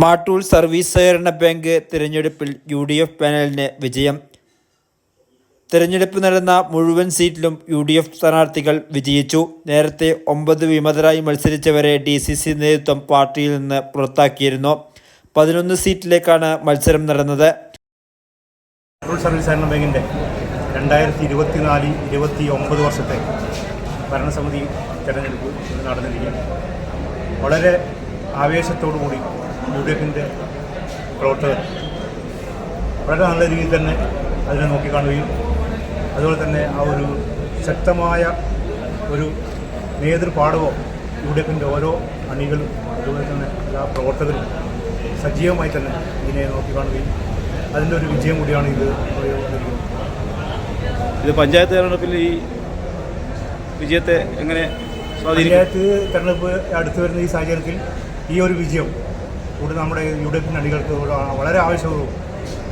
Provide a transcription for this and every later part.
Mattool service സഹകരണ bank തിരഞ്ഞെടുപ്പിൽ UDF പാനലിന് വിജയം. തിരഞ്ഞെടുപ്പ് നടന്ന മുഴുവൻ സീറ്റിലും UDF സ്ഥാനാർത്ഥികൾ വിജയിച്ചു. നേരത്തെ 9 വിമതരായി മത്സരിച്ചവരെ DCC നേതൃത്വം പാർട്ടിയിൽ നിന്ന് പുറത്താക്കിയിരുന്നു. 11 സീറ്റിലേക്കാണ് മത്സരം നടന്നത്. മാട്ടൂൽ സർവീസ് സഹകരണ ബാങ്കിൻ്റെ 2024-29 വർഷത്തെ ഭരണസമിതി തിരഞ്ഞെടുപ്പ് നടന്നിരിക്കുകയാണ്. വളരെ ആവേശത്തോടുകൂടി UDFിൻ്റെ പ്രവർത്തകർ വളരെ നല്ല രീതിയിൽ തന്നെ അതിനെ നോക്കിക്കാണുകയും അതുപോലെ തന്നെ ആ ഒരു ശക്തമായ ഒരു നേതൃപാടവം UDFിൻ്റെ ഓരോ അണികളും അതുപോലെ തന്നെ എല്ലാ പ്രവർത്തകരും സജീവമായി തന്നെ ഇതിനെ നോക്കിക്കാണുകയും അതിൻ്റെ ഒരു വിജയം കൂടിയാണ് ഇത് വന്നിരിക്കുന്നത്. ഇത് പഞ്ചായത്ത് തെരഞ്ഞെടുപ്പിൽ ഈ വിജയത്തെ എങ്ങനെ പഞ്ചായത്ത് തെരഞ്ഞെടുപ്പ് അടുത്ത് വരുന്ന ഈ സാഹചര്യത്തിൽ ഈ ഒരു വിജയം കൂടി നമ്മുടെ UDFിൻ്റെ അണികൾക്ക് വളരെ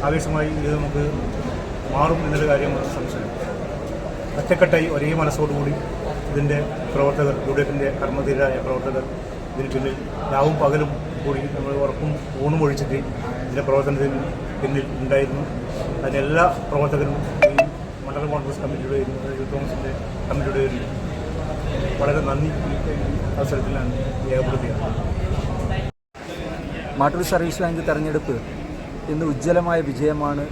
ആവേശമായി ഇത് നമുക്ക് മാറും എന്നൊരു കാര്യമാണ് സംശയം. ഒറ്റക്കെട്ടായി ഒരേ മനസ്സോടുകൂടി ഇതിൻ്റെ പ്രവർത്തകർ UDFിൻ്റെ കർമ്മധീരരായ പ്രവർത്തകർ ഇതിന് പിന്നിൽ രാവും പകലും കൂടി നമ്മൾ ഉറപ്പും ഊണും ഒഴിച്ചിട്ട് ഇതിൻ്റെ പ്രവർത്തനത്തിന് പിന്നിൽ ഉണ്ടായിരുന്നു. അതിനെല്ലാ പ്രവർത്തകരും ഈ മണ്ഡലം കോൺഗ്രസ് കമ്മിറ്റിയുടെ യൂത്ത് കോൺഗ്രസിൻ്റെ കമ്മിറ്റിയുടെ വളരെ നന്ദി അവസരത്തിൽ ഞാൻ രേഖപ്പെടുത്തുകയാണ്. മാട്ടൂൽ സർവീസ് ബാങ്ക് തെരഞ്ഞെടുപ്പ് ഇന്ന് ഉജ്ജ്വലമായ വിജയമാണ്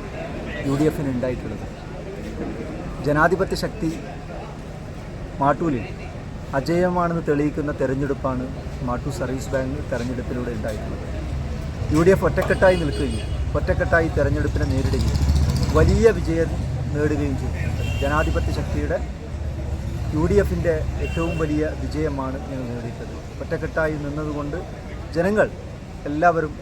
UDFിന് ഉണ്ടായിട്ടുള്ളത്. ജനാധിപത്യ ശക്തി മാട്ടൂലിൽ അജയമാണെന്ന് തെളിയിക്കുന്ന തെരഞ്ഞെടുപ്പാണ് മാട്ടൂൽ സർവീസ് ബാങ്ക് തെരഞ്ഞെടുപ്പിലൂടെ ഉണ്ടായിട്ടുള്ളത്. UDF ഒറ്റക്കെട്ടായി നിൽക്കുകയും ഒറ്റക്കെട്ടായി തെരഞ്ഞെടുപ്പിനെ നേരിടുകയും വലിയ വിജയം നേടുകയും ചെയ്തിട്ടുണ്ട്. ജനാധിപത്യ ശക്തിയുടെ UDFിൻ്റെ ഏറ്റവും വലിയ വിജയമാണ് ഞങ്ങൾ നേടിയിട്ടുള്ളത്. ഒറ്റക്കെട്ടായി നിന്നതുകൊണ്ട് ജനങ്ങൾ എല്ലാവരും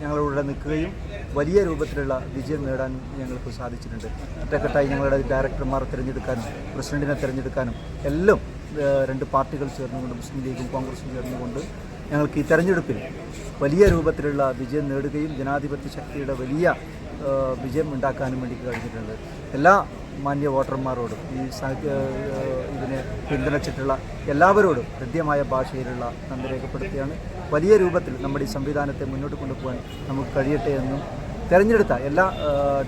ഞങ്ങളുടെ നിൽക്കുകയും വലിയ രൂപത്തിലുള്ള വിജയം നേടാൻ ഞങ്ങൾക്ക് സാധിച്ചിട്ടുണ്ട്. ഒറ്റക്കെട്ടായി ഞങ്ങളുടെ ഡയറക്ടർമാരെ തിരഞ്ഞെടുക്കാനും പ്രസിഡന്റിനെ തിരഞ്ഞെടുക്കാനും എല്ലാം 2 പാർട്ടികൾ ചേർന്നുകൊണ്ട് മുസ്ലിം ലീഗും കോൺഗ്രസും ചേർന്നുകൊണ്ട് ഞങ്ങൾക്ക് ഈ തെരഞ്ഞെടുപ്പിൽ വലിയ രൂപത്തിലുള്ള വിജയം നേടുകയും ജനാധിപത്യ ശക്തിയുടെ വലിയ വിജയം ഉണ്ടാക്കാനും വേണ്ടി കഴിഞ്ഞിട്ടുണ്ട്. എല്ലാ മാന്യ വോട്ടർമാരോടും ഇതിനെ പിന്തുണച്ചിട്ടുള്ള എല്ലാവരോടും ഹൃദ്യമായ ഭാഷയിലുള്ള നന്ദി രേഖപ്പെടുത്തിയാണ്. വലിയ രൂപത്തിൽ നമ്മുടെ ഈ സംവിധാനത്തെ മുന്നോട്ട് കൊണ്ടുപോകാൻ നമുക്ക് കഴിയട്ടെ എന്നും തിരഞ്ഞെടുത്ത എല്ലാ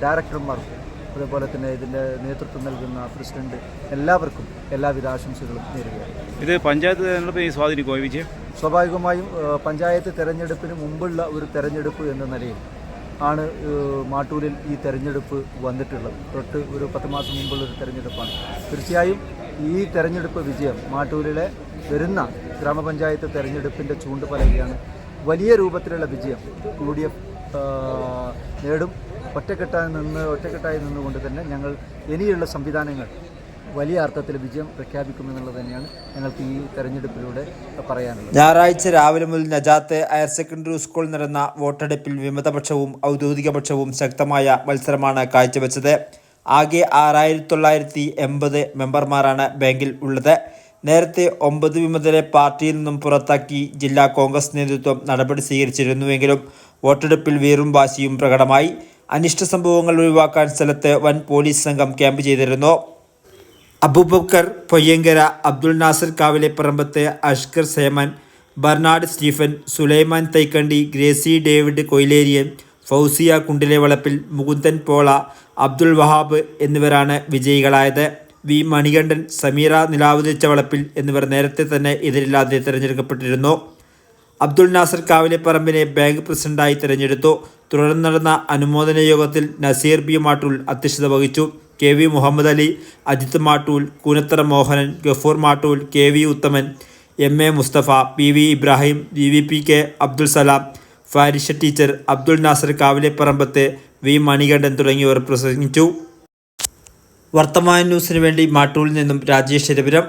ഡയറക്ടർമാർക്കും അതുപോലെ തന്നെ ഇതിൻ്റെ നേതൃത്വം നൽകുന്ന പ്രസിഡന്റ് എല്ലാവർക്കും എല്ലാവിധ ആശംസകളും നേരുകയാണ്. ഇത് പഞ്ചായത്ത് തെരഞ്ഞെടുപ്പ് സ്വാധീനിക്കുമോ ഈ വിജയം? സ്വാഭാവികമായും പഞ്ചായത്ത് തെരഞ്ഞെടുപ്പിന് മുമ്പുള്ള ഒരു തെരഞ്ഞെടുപ്പ് എന്ന നിലയിൽ ആണ് മാട്ടൂലിൽ ഈ തെരഞ്ഞെടുപ്പ് വന്നിട്ടുള്ളത്. തൊട്ട് ഒരു 10 മാസം മുമ്പുള്ളൊരു തെരഞ്ഞെടുപ്പാണ്. തീർച്ചയായും ഈ തെരഞ്ഞെടുപ്പ് വിജയം മാട്ടൂലിലെ വരുന്ന ഗ്രാമപഞ്ചായത്ത് തെരഞ്ഞെടുപ്പിൻ്റെ ചൂണ്ടുപലകയാണ്. വലിയ രൂപത്തിലുള്ള വിജയം UDF നേടും. ഒറ്റക്കെട്ടായി നിന്നുകൊണ്ട് തന്നെ ഞങ്ങൾ ഇനിയുള്ള സംവിധാനങ്ങൾ വലിയ അർത്ഥത്തിൽ വിജയം പ്രഖ്യാപിക്കുമെന്നുള്ളത് തന്നെയാണ് ഞങ്ങൾക്ക് ഈ തെരഞ്ഞെടുപ്പിലൂടെ പറയാനുള്ളത്. ഞായറാഴ്ച രാവിലെ മുതൽ നജാത്ത് ഹയർ സെക്കൻഡറി സ്കൂളിൽ നടന്ന വോട്ടെടുപ്പിൽ വിമതപക്ഷവും ഔദ്യോഗിക പക്ഷവും ശക്തമായ മത്സരമാണ് കാഴ്ചവെച്ചത്. ആകെ 6980 മെമ്പർമാരാണ് ബാങ്കിൽ ഉള്ളത്. നേരത്തെ 9 വിമതരെ പാർട്ടിയിൽ നിന്നും പുറത്താക്കി ജില്ലാ കോൺഗ്രസ് നേതൃത്വം നടപടി സ്വീകരിച്ചിരുന്നുവെങ്കിലും വോട്ടെടുപ്പിൽ വീറും വാശിയും പ്രകടമായി. അനിഷ്ട സംഭവങ്ങൾ ഒഴിവാക്കാൻ സ്ഥലത്ത് വൻ പോലീസ് സംഘം ക്യാമ്പ് ചെയ്തിരുന്നു. Aboobacker Poyyankara, Abdul Nasar Kavileparambath, Ashkar Seman, Bernard Stephen, Sulaiman Thaikandi, Gracy David Koileriyan, Fousiya Kundilevalappil, Mukundan Pola, Abdul Wahab എന്നിവരാണ് വിജയികളായത്. വി മണികണ്ഠൻ, സമീറ നിലാവുതിച്ച വളപ്പിൽ എന്നിവർ നേരത്തെ തന്നെ എതിരില്ലാതെ തിരഞ്ഞെടുക്കപ്പെട്ടിരുന്നു. അബ്ദുൽ നാസർ കാവിലെപ്പറമ്പിനെ ബാങ്ക് പ്രസിഡന്റായി തിരഞ്ഞെടുത്തു. തുടർന്ന് നടന്ന അനുമോദന യോഗത്തിൽ നസീർ ബി മാട്ടൂൽ അധ്യക്ഷത വഹിച്ചു. KV Muhammad Ali, Ajith Mattool, Koonathara Mohanan, Gafoor Mattool, KV Uthaman, MA Musthafa, PV Ibrahim, VVPK Abdul Salam, Farisha teacher, Abdul Nasar Kavileparambath, V Manikandan തുടങ്ങിയവർ പ്രസംഗിച്ചു. വർത്തമാന ന്യൂസിനു വേണ്ടി മാട്ടൂലിൽ നിന്നും രാജേഷ് രവിപുരം.